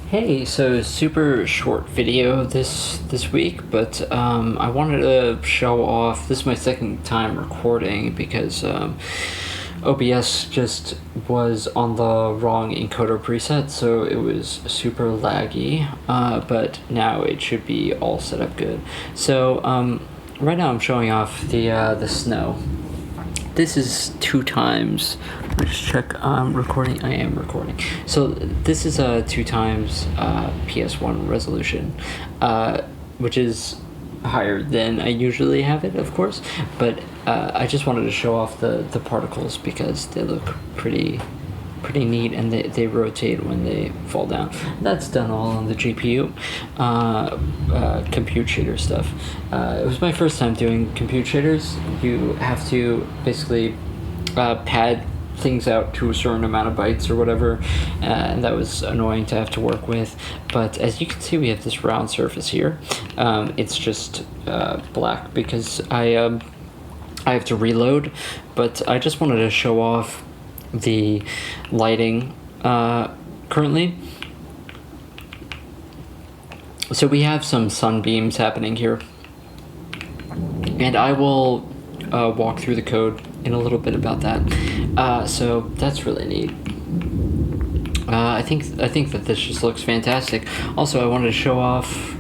Hey, so super short video this week, but I wanted to show off. This is my second time recording because OBS just was on the wrong encoder preset, so it was super laggy. But now it should be all set up good. So right now I'm showing off the snow. This is 2 times. Let me just check. Recording. I am recording. So this is a 2 times PS1 resolution, which is higher than I usually have it, of course. But I just wanted to show off the particles because they look pretty neat, and they rotate when they fall down. That's done all on the GPU. Compute shader stuff. It was my first time doing compute shaders. You have to basically pad things out to a certain amount of bytes or whatever, and that was annoying to have to work with. But as you can see, we have this round surface here. It's just black because I have to reload, but I just wanted to show off the lighting currently. So we have some sunbeams happening here, and I will walk through the code in a little bit about that. So that's really neat. I think that this just looks fantastic. Also, I wanted to show off.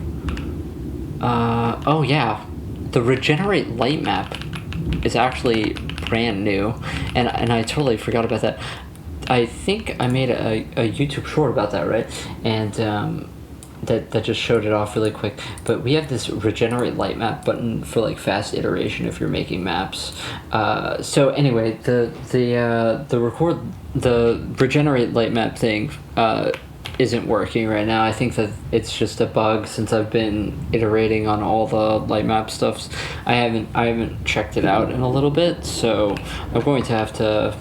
Oh yeah, the regenerate light map is actually brand new, and I totally forgot about that. I think I made a YouTube short about that, right? And that just showed it off really quick. But we have this regenerate light map button for like fast iteration if you're making maps. So anyway, the regenerate light map thing isn't working right now. I think that it's just a bug since I've been iterating on all the light map stuffs. I haven't checked it out in a little bit, so I'm going to have to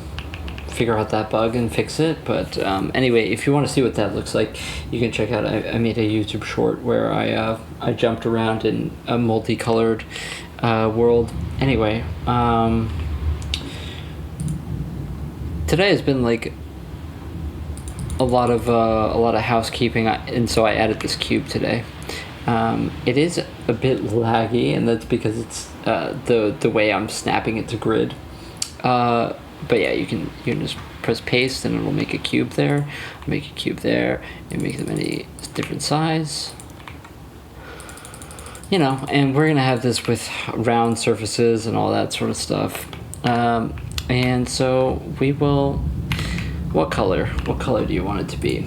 figure out that bug and fix it. But anyway, if you want to see what that looks like, you can check out. I made a YouTube short where I jumped around in a multicolored world. Anyway, today has been like a lot of housekeeping, and so I added this cube today. It is a bit laggy, and that's because it's the way I'm snapping it to grid. But yeah, you can just press paste, and it'll make a cube there, make a cube there, and make them any different size. You know, and we're gonna have this with round surfaces and all that sort of stuff. And so we will. What color do you want it to be?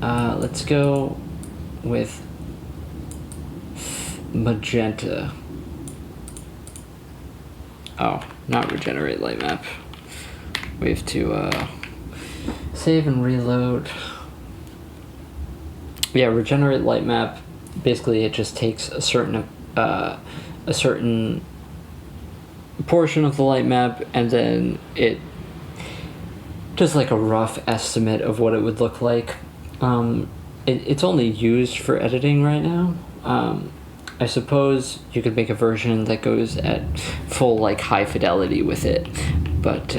Let's go with magenta. Oh, not regenerate light map. We have to save and reload. Yeah, regenerate light map. Basically, it just takes a certain portion of the light map, and then it just like a rough estimate of what it would look like. It's only used for editing right now. I suppose you could make a version that goes at full like high fidelity with it, but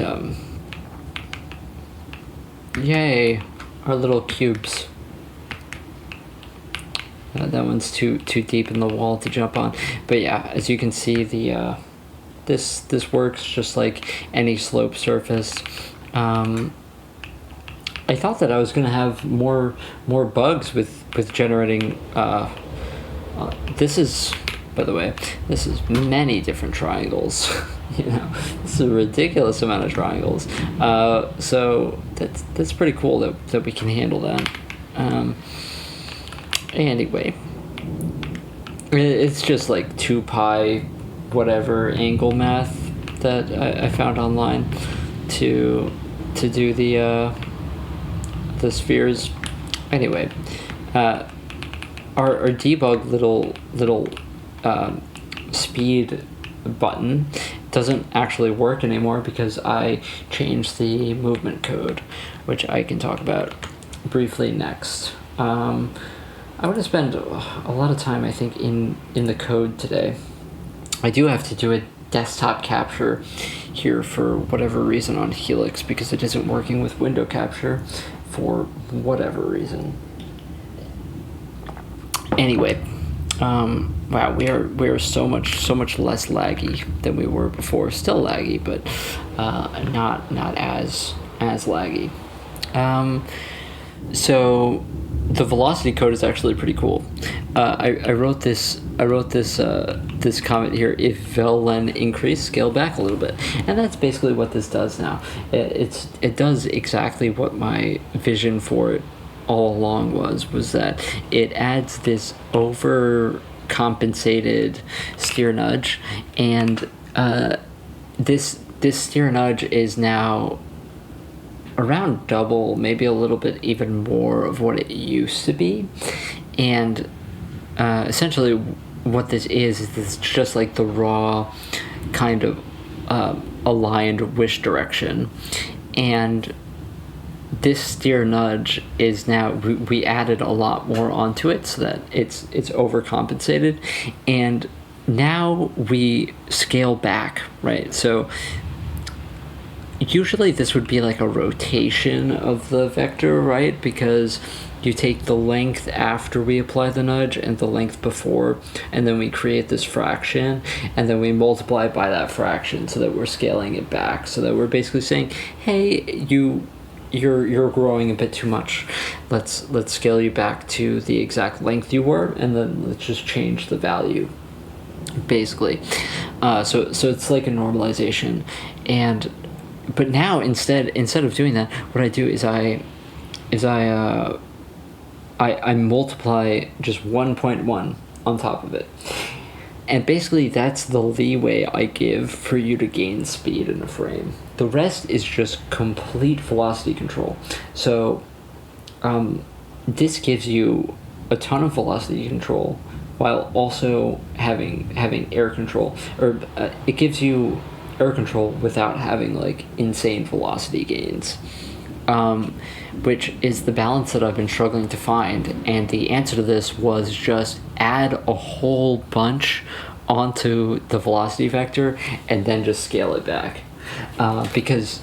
yay, our little cubes. That one's too deep in the wall to jump on, but yeah, as you can see, the this works just like any slope surface. I thought that I was gonna have more bugs with generating. This is, by the way, this is many different triangles. You know, this is a ridiculous amount of triangles. So that's pretty cool that we can handle that. Anyway, it's just like 2 pi whatever angle math that I found online to do the spheres. Anyway, our debug little speed button doesn't actually work anymore because I changed the movement code, which I can talk about briefly next. I would have spent a lot of time, I think, in the code today. I do have to do a desktop capture here for whatever reason on Helix because it isn't working with window capture for whatever reason. Anyway, wow, we are so much less laggy than we were before. Still laggy, but not as laggy. So the velocity code is actually pretty cool. I wrote this comment here: if vel-len increase, scale back a little bit, and that's basically what this does now. It does exactly what my vision for it all along was that it adds this overcompensated steer nudge, and this steer nudge is now around double, maybe a little bit even more of what it used to be. And essentially what this is this just like the raw kind of aligned wish direction. And this steer nudge is now, we added a lot more onto it so that it's overcompensated, and now we scale back, right? So usually this would be like a rotation of the vector, right? Because you take the length after we apply the nudge and the length before, and then we create this fraction, and then we multiply by that fraction so that we're scaling it back, so that we're basically saying, hey, you're growing a bit too much. Let's scale you back to the exact length you were, and then let's just change the value, basically. So it's like a normalization. But now instead of doing that, what I do is I multiply just 1.1 on top of it. And basically that's the leeway I give for you to gain speed in a frame. The rest is just complete velocity control. So this gives you a ton of velocity control while also having air control, or it gives you air control without having like insane velocity gains, which is the balance that I've been struggling to find. And the answer to this was just add a whole bunch onto the velocity vector and then just scale it back, because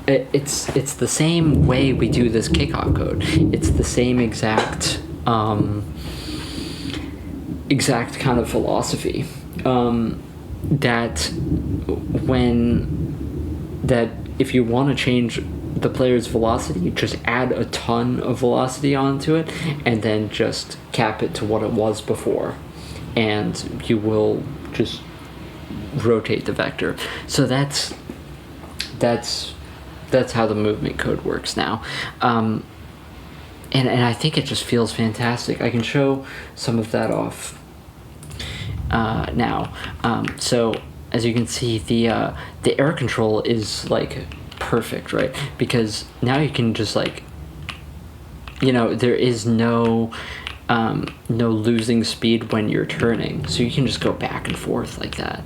it's the same way we do this kickoff code. It's the same exact kind of philosophy, that if you want to change the player's velocity, just add a ton of velocity onto it and then just cap it to what it was before, and you will just rotate the vector. So that's how the movement code works now. And I think it just feels fantastic. I can show some of that off now. So as you can see, the air control is like perfect, right? Because now you can just like, there is no losing speed when you're turning, so you can just go back and forth like that,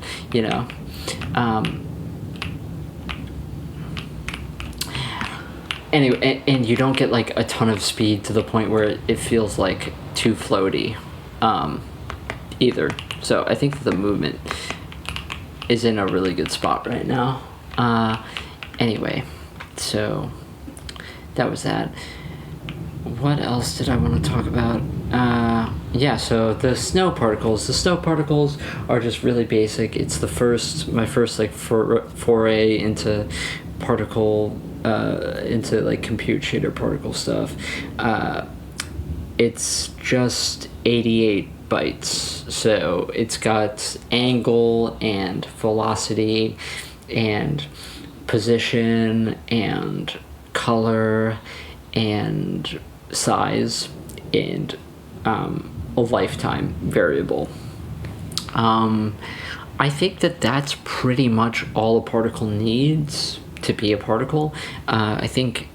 Anyway, and you don't get like a ton of speed to the point where it feels like too floaty, either. So I think the movement is in a really good spot right now. Anyway, so that was that. What else did I want to talk about? Yeah, so the snow particles. The snow particles are just really basic. It's my first like foray into particle, into like compute shader particle stuff. It's just 88 bytes, so it's got angle and velocity and position and color and size and a lifetime variable. I think that's pretty much all a particle needs to be a particle. I think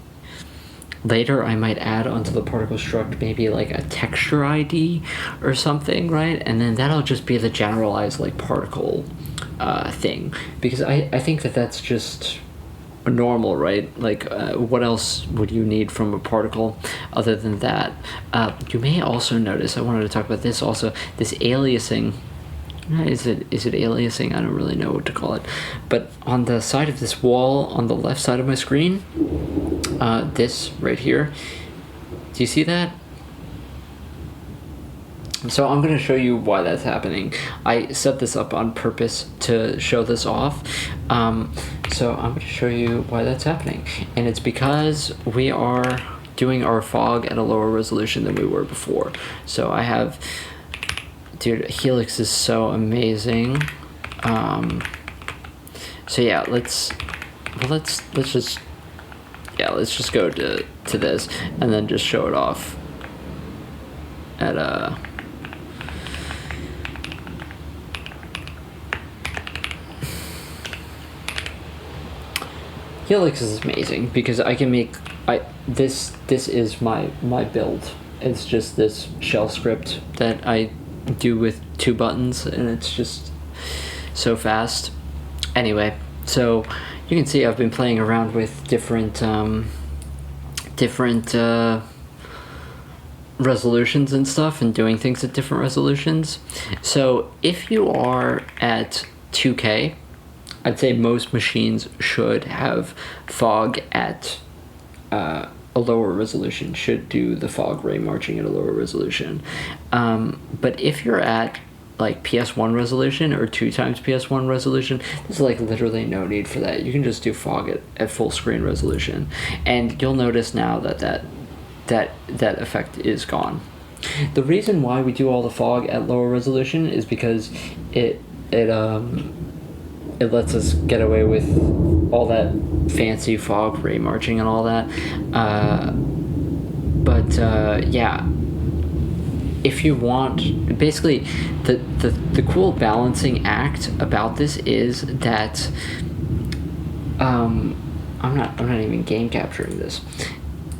later I might add onto the particle struct maybe like a texture ID or something, right? And then that'll just be the generalized like particle thing, because I think that's just normal, right? Like what else would you need from a particle other than that? You may also notice, I wanted to talk about this also, this aliasing. Is it aliasing? I don't really know what to call it. But on the side of this wall on the left side of my screen, this right here, do you see that? So I'm going to show you why that's happening. I set this up on purpose to show this off. So I'm going to show you why that's happening. And it's because we are doing our fog at a lower resolution than we were before. So I have, dude, Helix is so amazing. So yeah, let's just go to this and then just show it off at Helix is amazing because I can make this is my build. It's just this shell script that I do with 2 buttons, and it's just so fast. Anyway, so you can see I've been playing around with different resolutions and stuff, and doing things at different resolutions. So if you are at 2K, I'd say most machines should have fog at a lower resolution, should do the fog ray marching at a lower resolution. But if you're at like PS1 resolution or 2 times PS1 resolution, there's like literally no need for that. You can just do fog at full screen resolution, and you'll notice now that effect is gone. The reason why we do all the fog at lower resolution is because it lets us get away with all that fancy fog ray marching and all that. Yeah, if you want, basically the cool balancing act about this is that I'm not even game capturing this.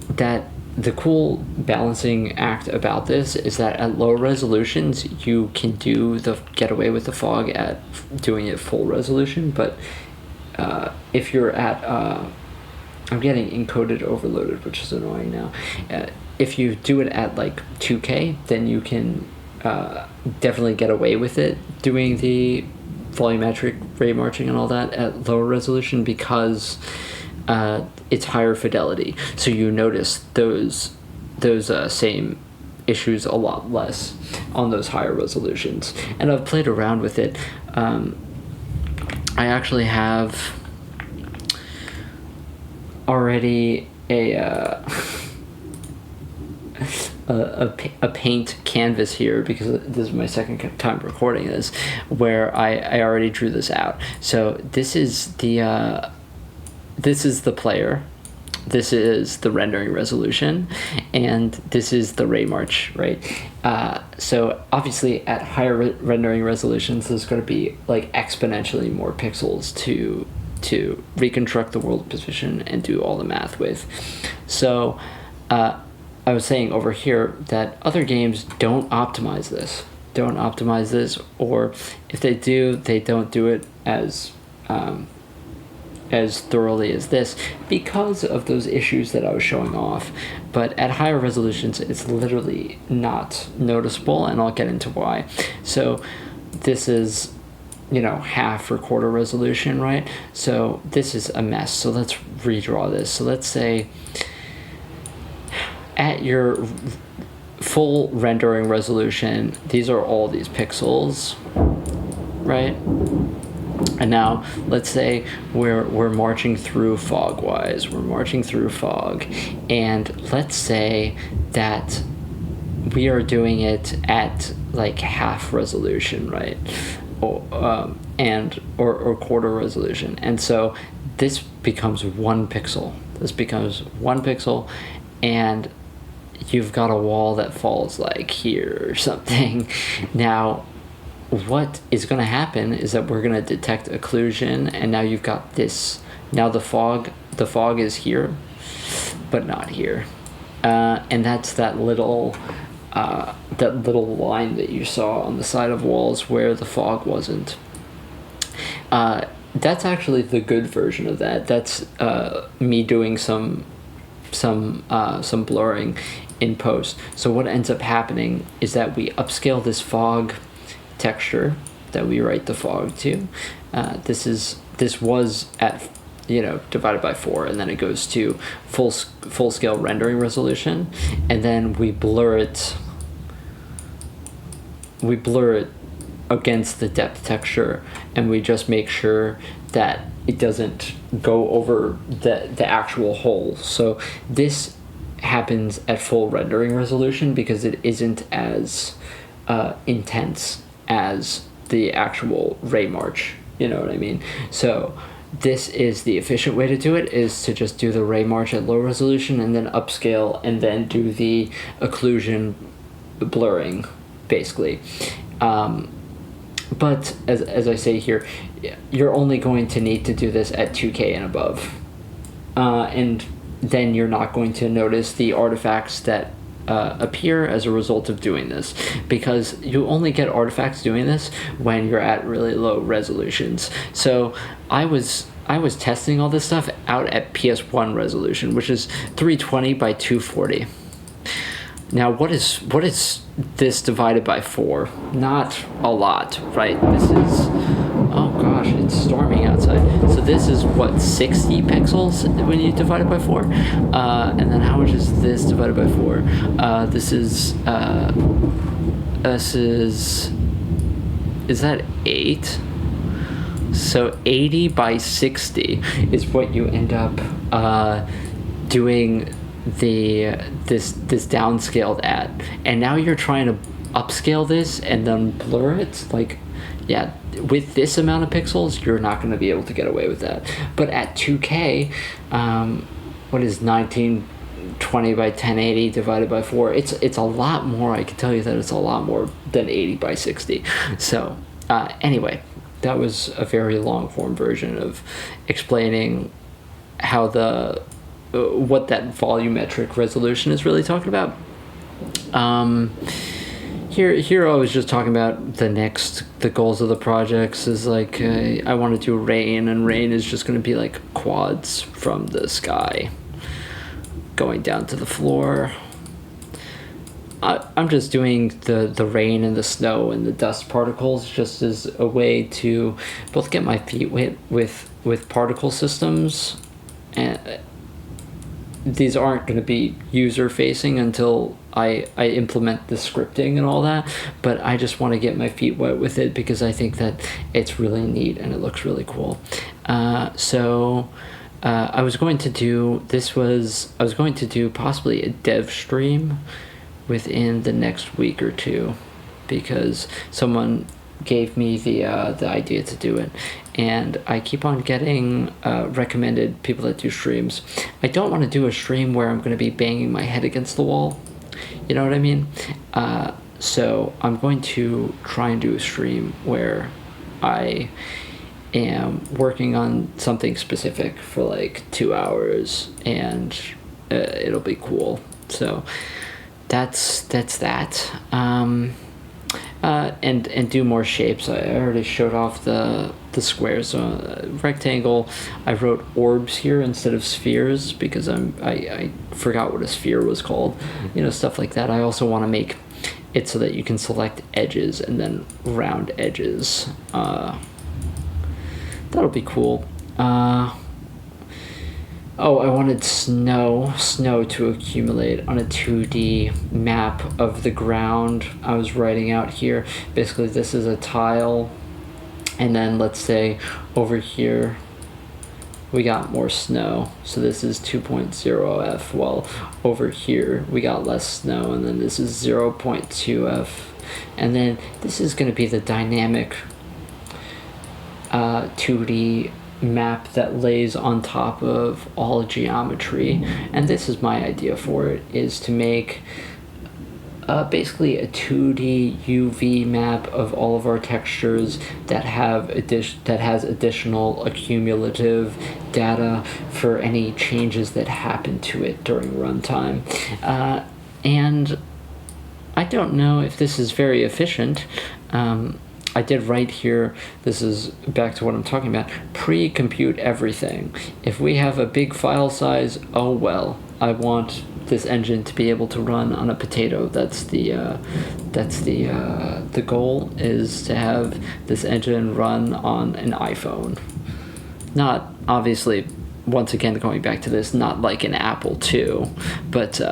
That the cool balancing act about this is that at low resolutions you can get away with the fog at doing it full resolution, but if you're at I'm getting encoded overloaded, which is annoying now. If you do it at like 2K, then you can definitely get away with it doing the volumetric ray marching and all that at lower resolution, because it's higher fidelity, so you notice those same issues a lot less on those higher resolutions. And I've played around with it. I actually have already a paint canvas here, because this is my second time recording this, where I already drew this out. So this is the player, this is the rendering resolution, and this is the ray march, right? So obviously at higher rendering resolutions, there's going to be like exponentially more pixels to reconstruct the world position and do all the math with. So I was saying over here that other games don't optimize this, or if they do, they don't do it as thoroughly as this, because of those issues that I was showing off. But at higher resolutions, it's literally not noticeable, and I'll get into why. So this is, half or quarter resolution, right? So this is a mess. So let's redraw this. So let's say at your full rendering resolution, these are all these pixels, right? And now let's say we're marching through fog-wise. We're marching through fog, and let's say that we are doing it at like half resolution, right? Or quarter resolution. And so this becomes 1 pixel. This becomes 1 pixel, and you've got a wall that falls like here or something. Now, what is going to happen is that we're going to detect occlusion, and now you've got this. Now the fog is here, but not here, and that's that little line that you saw on the side of walls where the fog wasn't. That's actually the good version of that. That's me doing some blurring in post. So what ends up happening is that we upscale this fog texture that we write the fog to. This was at divided by 4, and then it goes to full scale rendering resolution, and then we blur it we blur it against the depth texture, and we just make sure that it doesn't go over the actual hole. So this happens at full rendering resolution because it isn't as intense as the actual ray march, you know what I mean? So this is the efficient way to do it, is to just do the ray march at low resolution and then upscale and then do the occlusion blurring, basically. But as I say here, you're only going to need to do this at 2K and above. And then you're not going to notice the artifacts that appear as a result of doing this, because you only get artifacts doing this when you're at really low resolutions. So I was testing all this stuff out at PS1 resolution, which is 320 by 240. Now, what is this divided by 4? Not a lot, right? This is, oh gosh, it's storming outside. So this is what, 60 pixels when you divide it by 4? And then how much is this divided by 4? This is that 8? So 80 by 60 is what you end up doing this downscaled at. And now you're trying to upscale this and then blur it. Like, yeah, with this amount of pixels, you're not going to be able to get away with that. But at 2K, what is 1920 by 1080 divided by 4? It's a lot more. I can tell you that it's a lot more than 80 by 60. So anyway, that was a very long form version of explaining how what that volumetric resolution is really talking about. Here I was just talking about the goals of the projects is like, I want to do rain, and rain is just going to be like quads from the sky going down to the floor. I'm just doing the rain and the snow and the dust particles just as a way to both get my feet wet with particle systems, and these aren't going to be user facing until I implement the scripting and all that, but I just want to get my feet wet with it because I think that it's really neat and it looks really cool. So I was going to do possibly a dev stream within the next week or two, because someone gave me the idea to do it, and I keep on getting recommended people that do streams. I don't want to do a stream where I'm going to be banging my head against the wall, you know what I mean? So I'm going to try and do a stream where I am working on something specific for like 2 hours, and it'll be cool. So that's that. And do more shapes. I already showed off the squares. Rectangle, I wrote orbs here instead of spheres because I forgot what a sphere was called. You know, stuff like that. I also want to make it so that you can select edges and then round edges. That'll be cool. Oh, I wanted snow to accumulate on a 2D map of the ground. I was writing out here, basically this is a tile, and then let's say over here we got more snow, so this is 2.0 F, while over here we got less snow, and then this is 0.2 F, and then this is going to be the dynamic 2D map that lays on top of all geometry. And this is my idea for it, is to make basically a 2D UV map of all of our textures that has additional accumulative data for any changes that happen to it during runtime. And I don't know if this is very efficient. I did write here, this is back to what I'm talking about, pre-compute everything. If we have a big file size, oh well, I want this engine to be able to run on a potato. That's the goal, is to have this engine run on an iPhone. Not, obviously, once again, going back to this, not like an Apple II, but an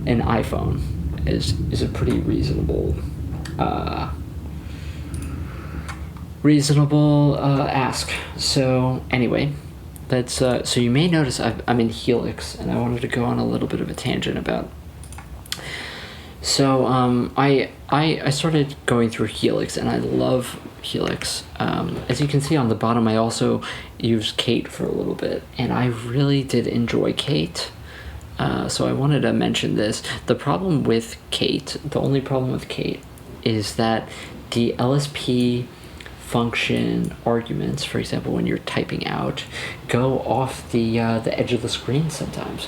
iPhone. is a pretty reasonable ask. So anyway, let's so you may notice I'm in Helix, and I wanted to go on a little bit of a tangent about. So I started going through Helix, and I love Helix. As you can see on the bottom, I also used Kate for a little bit, and I really did enjoy Kate. So I wanted to mention this. The problem with Kate, the only problem with Kate, is that the LSP function arguments, for example, when you're typing out, go off the edge of the screen sometimes,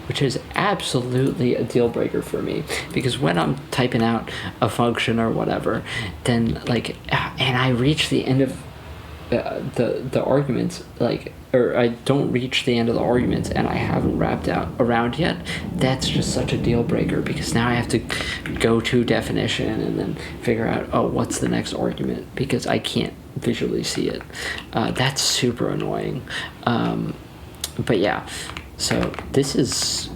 which is absolutely a deal breaker for me, because when I'm typing out a function or whatever, then and I reach the end of the arguments, or I don't reach the end of the arguments and I haven't wrapped out around yet, that's just such a deal breaker, because now I have to go to definition and then figure out, oh, what's the next argument, because I can't visually see it. That's super annoying. But yeah, so this is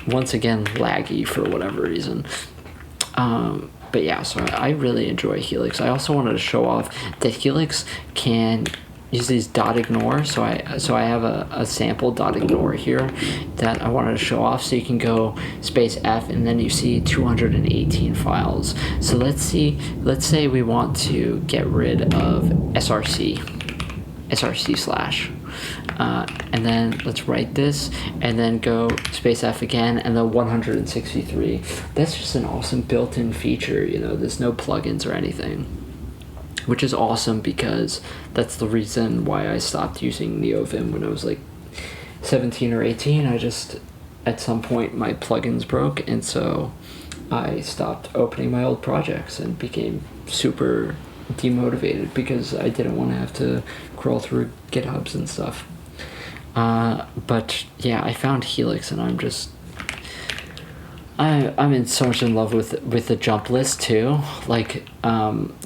once again laggy for whatever reason. But yeah, so I really enjoy Helix. I also wanted to show off that Helix can use these dot ignore. So I have a sample dot ignore here that I wanted to show off. So you can go space F, and then you see 218 files. So let's say we want to get rid of src slash. And then let's write this, and then go space F again, and then 163. That's just an awesome built-in feature, there's no plugins or anything, which is awesome, because that's the reason why I stopped using NeoVim when I was like 17 or 18. At some point my plugins broke, and so I stopped opening my old projects and became super demotivated because I didn't want to have to crawl through GitHubs and stuff. But yeah, I found Helix, and I'm in so much in love with the jump list too.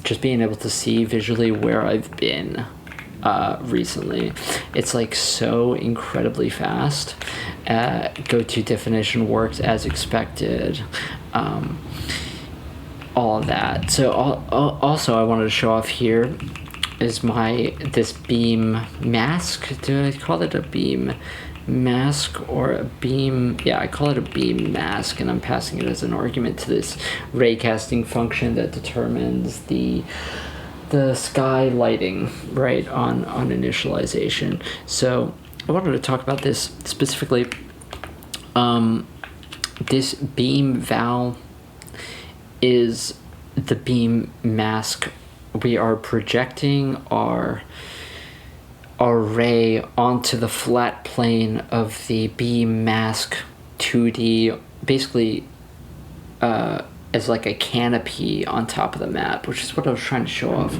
Just being able to see visually where I've been recently. It's so incredibly fast. Go to definition worked as expected. All of that. So also I wanted to show off here is this beam mask. Do I call it a beam mask or a beam? Yeah, I call it a beam mask, and I'm passing it as an argument to this raycasting function that determines the sky lighting, right, on initialization. So I wanted to talk about this specifically. This beam val is the beam mask. We are projecting our ray onto the flat plane of the beam mask 2D, basically as a canopy on top of the map, which is what I was trying to show off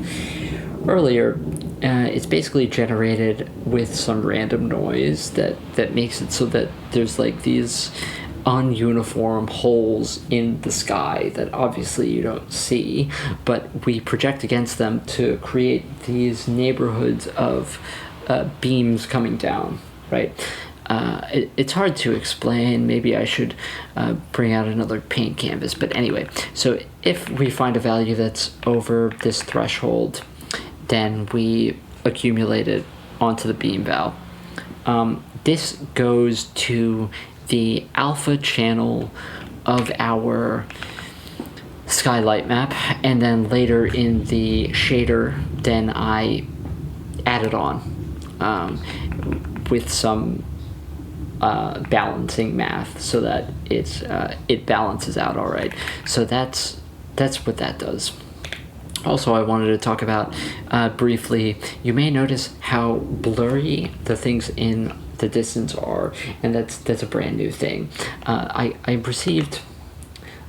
earlier. It's basically generated with some random noise that makes it so that there's these ununiform holes in the sky that obviously you don't see, but we project against them to create these neighborhoods of beams coming down, right? It's hard to explain. Maybe I should bring out another paint canvas, but anyway, so if we find a value that's over this threshold, then we accumulate it onto the beam val. This goes to the alpha channel of our skylight map, and then later in the shader, then I add it on with some balancing math so that it balances out all right. So that's what that does. Also, I wanted to talk about briefly, you may notice how blurry the things in the distance are, and that's a brand new thing. I received,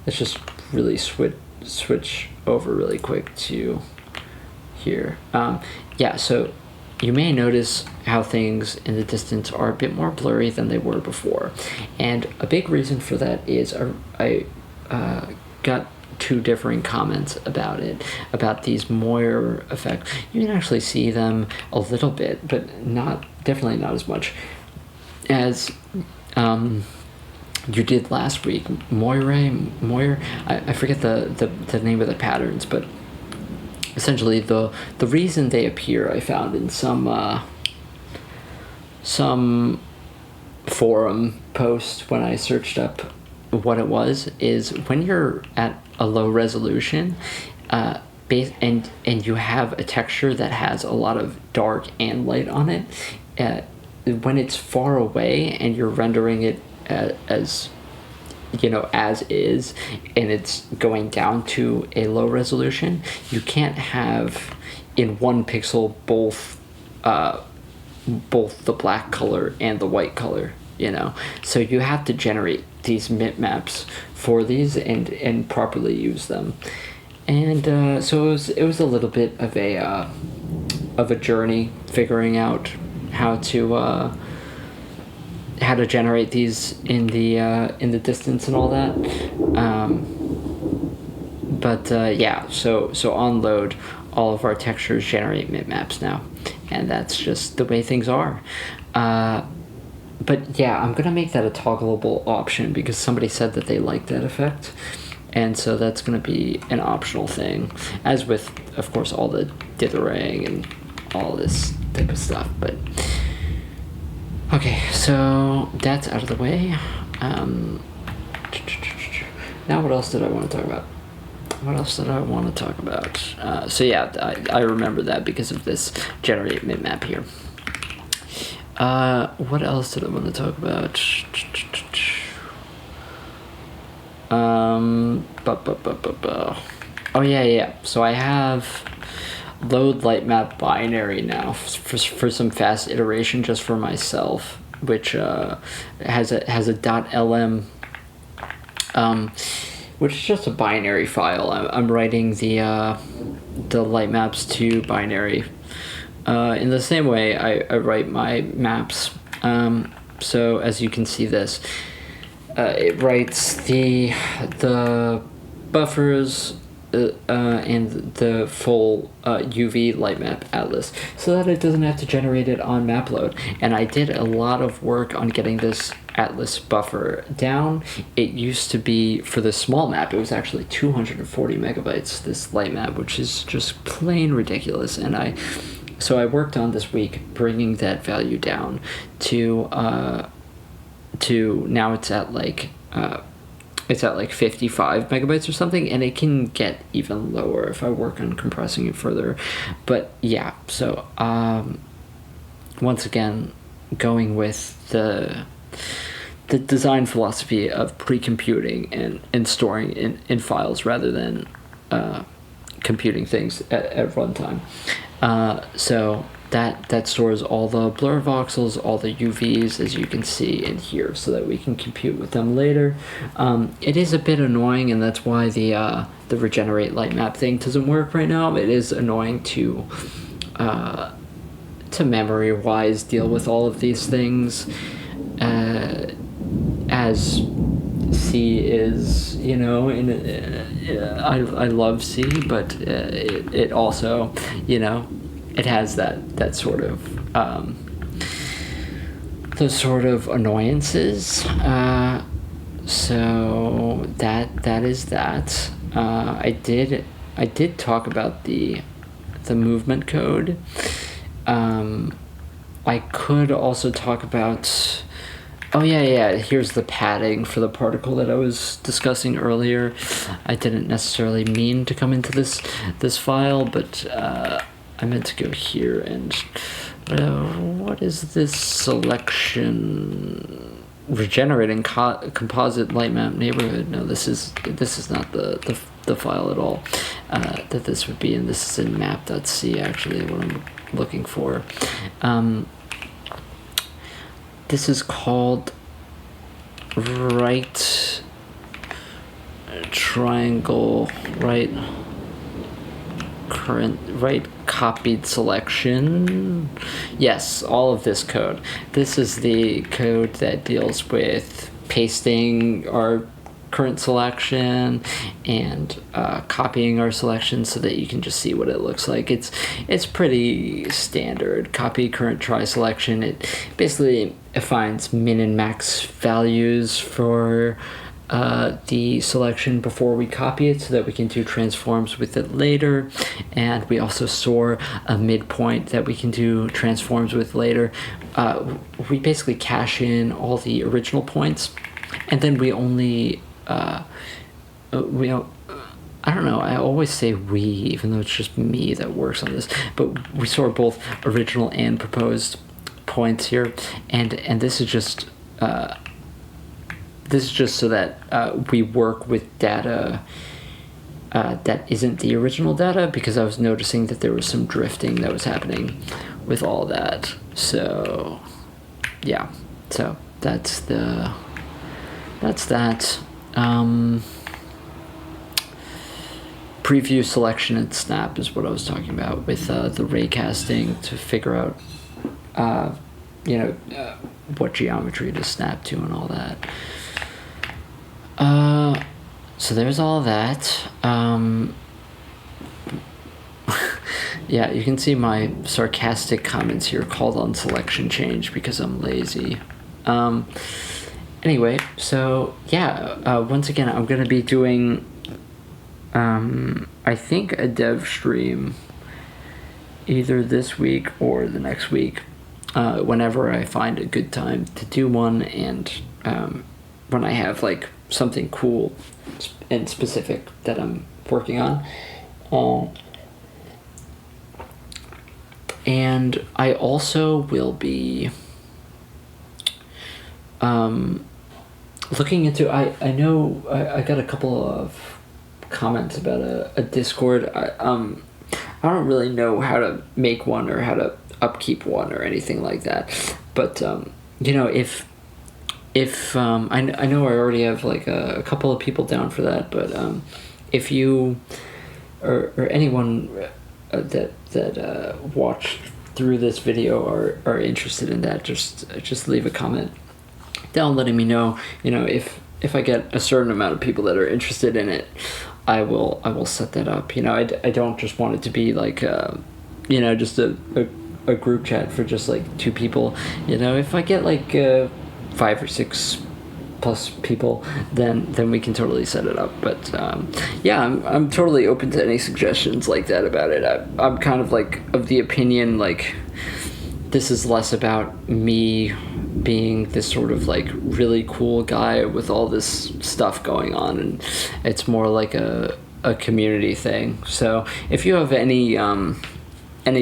let's just really switch over really quick to here. Yeah, so you may notice how things in the distance are a bit more blurry than they were before, and a big reason for that is I got two differing comments about it, about these Moire effects. You can actually see them a little bit, but definitely not as much as you did last week, Moire. I forget the name of the patterns, but essentially the reason they appear, I found in some forum post when I searched up what it was, is when you're at a low resolution, and you have a texture that has a lot of dark and light on it, when it's far away and you're rendering it as is, and it's going down to a low resolution, you can't have in one pixel both the black color and the white color, so you have to generate these mipmaps for these and properly use them. And so it was a little bit of a journey figuring out how to generate these in the distance and all that. Yeah, so on load, all of our textures generate mipmaps now, and that's just the way things are. But yeah, I'm gonna make that a toggleable option because somebody said that they liked that effect, and so that's gonna be an optional thing, as with, of course, all the dithering and all this type of stuff. But okay, so that's out of the way. Now what else did I want to talk about? So yeah, I remember that because of this generate mipmap here. What else did I want to talk about? Oh yeah. So I have load lightmap binary now for some fast iteration just for myself, which has a .lm, which is just a binary file. I'm writing the lightmaps to binary. In the same way I write my maps. So as you can see this, it writes the buffers and the full UV lightmap atlas so that it doesn't have to generate it on mapload. And I did a lot of work on getting this atlas buffer down. It used to be, for the small map, it was actually 240 megabytes, this lightmap, which is just plain ridiculous. And so I worked on this week bringing that value down to now it's at like 55 megabytes or something, and it can get even lower if I work on compressing it further. But yeah, so once again, going with the design philosophy of pre-computing and storing in files rather than computing things at runtime. So that stores all the blur voxels, all the UVs, as you can see in here, so that we can compute with them later. It is a bit annoying, and that's why the regenerate lightmap thing doesn't work right now. It is annoying to memory-wise deal with all of these things, as C is, I love C, but it also, it has that sort of those sort of annoyances. So that is that. I did talk about the movement code. I could also talk about. Oh yeah, here's the padding for the particle that I was discussing earlier. I didn't necessarily mean to come into this file, but I meant to go here and what is this selection? Regenerating composite lightmap neighborhood. No, this is not the file at all that this would be in. This is in map.c actually, what I'm looking for. This is called right triangle, right copied selection. Yes, all of this code. This is the code that deals with pasting our current selection and copying our selection so that you can just see what it looks like. It's pretty standard. Copy current try selection. It basically it finds min and max values for the selection before we copy it so that we can do transforms with it later. And we also store a midpoint that we can do transforms with later. We basically cache in all the original points, and then we only I don't know, I always say we, even though it's just me that works on this, but we store both original and proposed points here, and this is just so that we work with data that isn't the original data, because I was noticing that there was some drifting that was happening with all that. So yeah, so that's that. Preview selection and snap is what I was talking about with the ray casting to figure out what geometry to snap to and all that. So there's all that. Yeah, you can see my sarcastic comments here called on selection change because I'm lazy. Anyway, so yeah, once again, I'm going to be doing, I think, a dev stream either this week or the next week, whenever I find a good time to do one, and when I have like something cool and specific that I'm working on. And I also will be looking into, I know I got a couple of comments about a Discord. I don't really know how to make one or how to upkeep one or anything like that, but if I know I already have like a couple of people down for that, but if you or anyone that watched through this video are interested in that, just leave a comment down letting me know. If I get a certain amount of people that are interested in it, I will set that up. I don't just want it to be like just a group chat for just like 2 people. If I get like 5 or 6 plus people, then we can totally set it up. But yeah, I'm totally open to any suggestions like that about it. I'm kind of like of the opinion like this is less about me being this sort of like really cool guy with all this stuff going on, and it's more like a community thing. So if you have any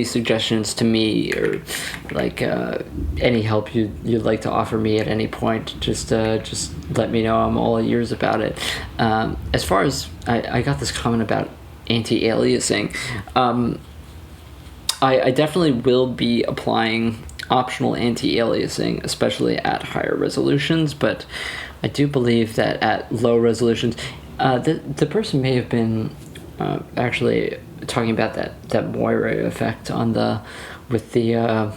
suggestions to me, or like any help you'd like to offer me at any point, just let me know. I'm all ears about it. As far as I got this comment about anti-aliasing, I definitely will be applying optional anti-aliasing, especially at higher resolutions, but I do believe that at low resolutions, the person may have been actually talking about that Moire effect on with the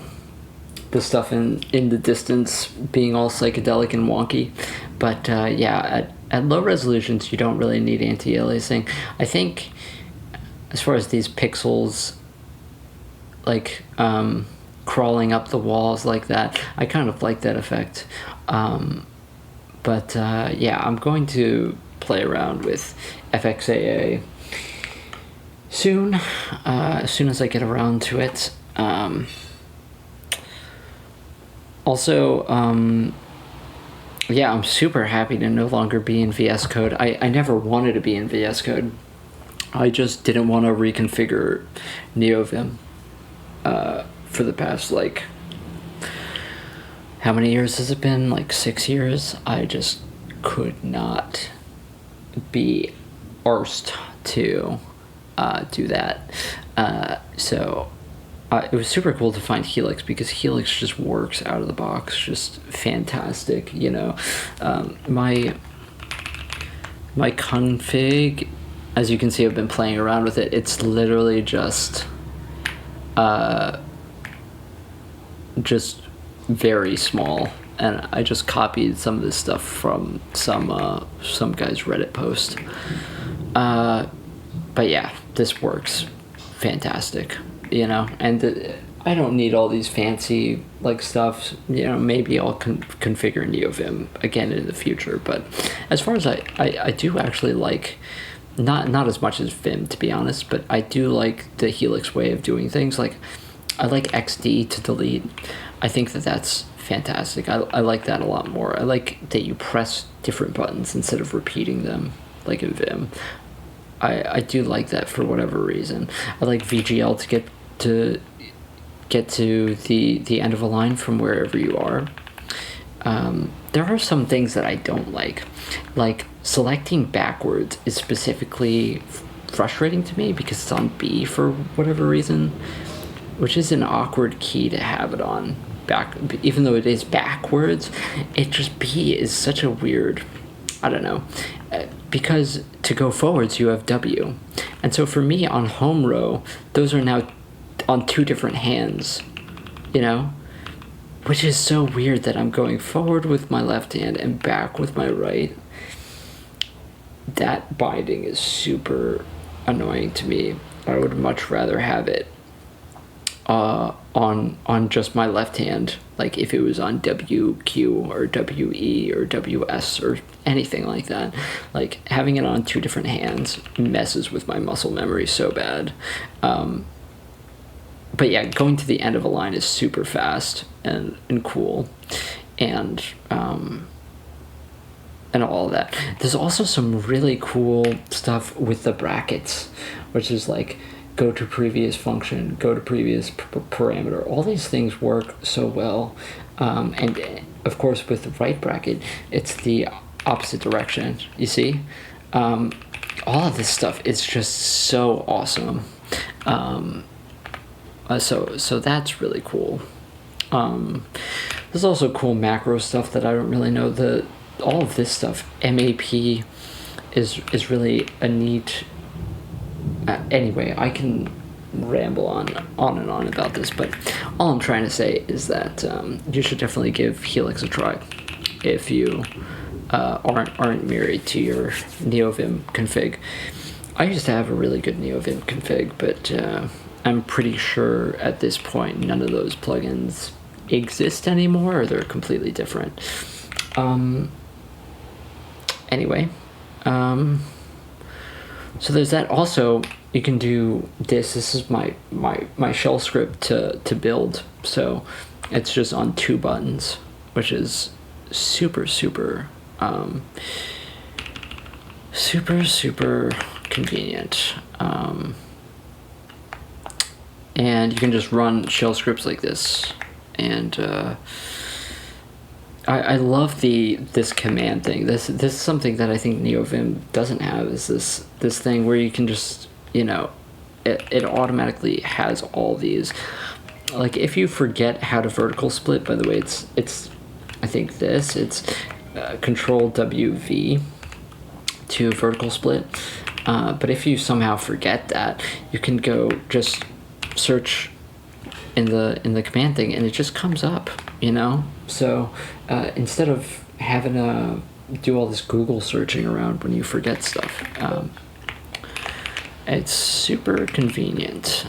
stuff in the distance being all psychedelic and wonky. But yeah, at low resolutions you don't really need anti-aliasing. I think as far as these pixels like crawling up the walls like that, I kind of like that effect. But yeah, I'm going to play around with FXAA soon, as soon as I get around to it. Also, yeah, I'm super happy to no longer be in VS Code. I never wanted to be in VS Code. I just didn't want to reconfigure NeoVim for the past, like, how many years has it been? Like 6 years? I just could not be arsed to do that. So it was super cool to find Helix, because Helix just works out of the box, just fantastic. My config, as you can see, I've been playing around with it. It's literally just very small, and I just copied some of this stuff from some guy's Reddit post. But yeah, this works fantastic, and I don't need all these fancy like stuff. You know, maybe I'll configure NeoVim again in the future. But as far as I do actually like, not as much as Vim to be honest, but I do like the Helix way of doing things. Like I like XD to delete. I think that that's fantastic. I like that a lot more. I like that you press different buttons instead of repeating them like in Vim. I do like that for whatever reason. I like VGL to get to the end of a line from wherever you are. There are some things that I don't like selecting backwards is specifically frustrating to me because it's on B for whatever reason, which is an awkward key to have it on back, even though it is backwards. It just, B is such a weird, I don't know, because to go forwards you have W, and so for me on home row those are now on two different hands, you know, which is so weird that I'm going forward with my left hand and back with my right. That binding is super annoying to me. I would much rather have it on just my left hand, like if it was on WQ or WE or WS or anything like that. Like having it on two different hands messes with my muscle memory so bad. But yeah, going to the end of a line is super fast and cool, and all of that. There's also some really cool stuff with the brackets, which is like go to previous function, go to previous parameter. All these things work so well, and of course with the right bracket, it's the opposite direction. You see, all of this stuff is just so awesome. So that's really cool. There's also cool macro stuff that I don't really know. All of this stuff, MAP, is really a neat. Anyway, I can ramble on and on about this, but all I'm trying to say is that you should definitely give Helix a try if you aren't married to your NeoVim config. I used to have a really good NeoVim config, but I'm pretty sure at this point none of those plugins exist anymore, or they're completely different. Anyway, so there's that. Also, you can do this. This is my shell script to build. So it's just on two buttons, which is super convenient. And you can just run shell scripts like this, and I love this command thing. This is something that I think NeoVim doesn't have, is this thing where you can just, you know, it automatically has all these. Like if you forget how to vertical split, by the way, it's I think it's Control WV to vertical split. But if you somehow forget that, you can go just search in the command thing and it just comes up, you know. So instead of having to do all this Google searching around when you forget stuff, it's super convenient.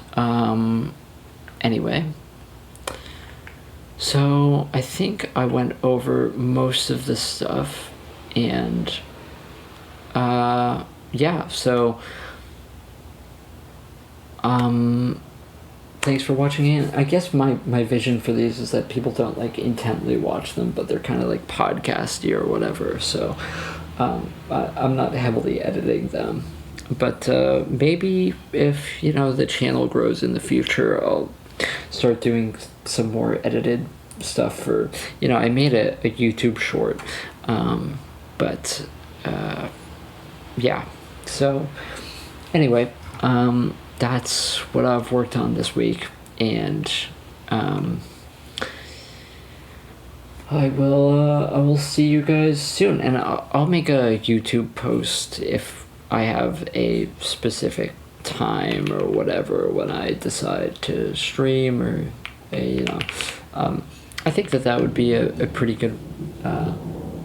Anyway, so I think I went over most of the stuff, and yeah, so thanks for watching in. I guess my vision for these is that people don't like intently watch them, but they're kind of like podcasty or whatever. So I'm not heavily editing them, but maybe if, you know, the channel grows in the future, I'll start doing some more edited stuff for, you know, I made a YouTube short, but yeah. So anyway, that's what I've worked on this week, and I will see you guys soon, and I'll make a YouTube post if I have a specific time or whatever when I decide to stream, or you know, I think that would be a pretty good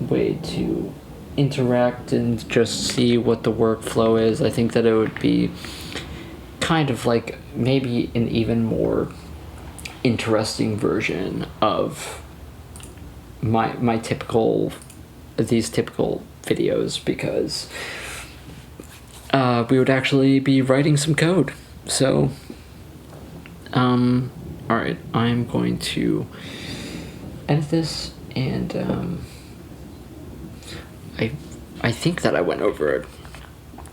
way to interact and just see what the workflow is. I think that it would be kind of like maybe an even more interesting version of my typical videos, because we would actually be writing some code. So all right, I'm going to edit this, and I think that I went over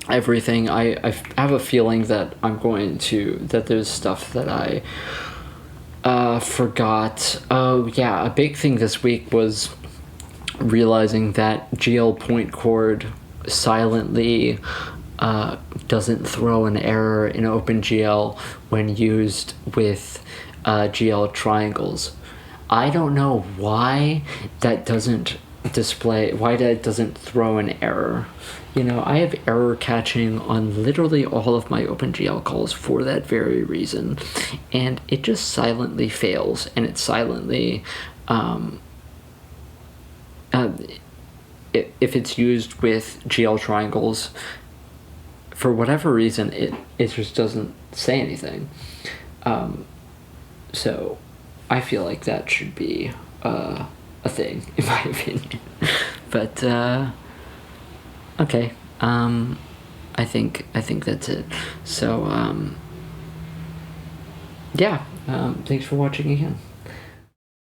everything. I have a feeling that that there's stuff that I forgot. Oh yeah, a big thing this week was realizing that GL point chord silently doesn't throw an error in OpenGL when used with GL triangles. I don't know why that doesn't throw an error. I have error catching on literally all of my OpenGL calls for that very reason, and it just silently fails, and it silently if it's used with GL triangles, for whatever reason, it just doesn't say anything. So I feel like that should be a thing, in my opinion. But okay, I think that's it. So yeah, thanks for watching again.